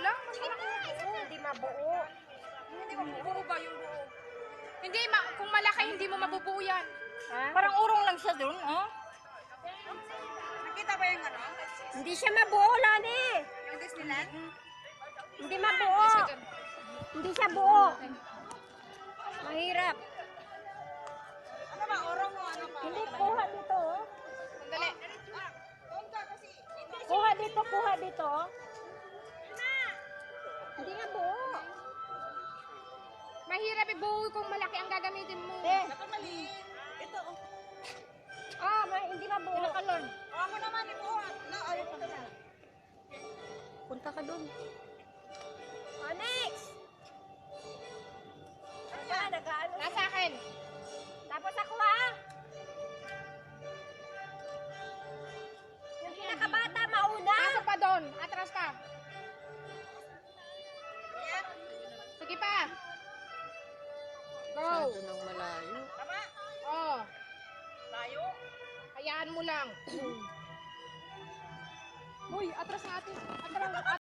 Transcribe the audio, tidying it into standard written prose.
lang. Mas malaki yung buo. Hindi mabuo. Hindi mabubuo ba yung buo? Hindi, kung malaki, hindi mo mabubuo yan. Ha? Parang urong lang siya dun, oh. Nakita ba yung ano? Hindi siya mabuo, Lani. Yung Disneyland? Hindi mabuo. Hindi siya buo. Mahirap. Ano ba, orong mo? Ano ba? Hindi, kuha dito. Oh. Sandali. Kuha dito, kuha dito. Oh. Hindi nga buo. Mahirap ibuo kung malaki ang gagamitin mo. Dapat maliit. Ito, oh. Ah, hindi mabuo. Pinakalon. Ako naman, ibuhat. No, ayun na. Punta ka dun. Oh, next. Ano ba? Nag-ano? Nasa akin. Tapos ako ha. Yung pinakabata mauna. Pasok pa doon. Atras ka. Sige pa. Go. Masyado nang malayo. Tama. Oh. Tayo. Hayaan mo lang. Uy, atras natin. Atras.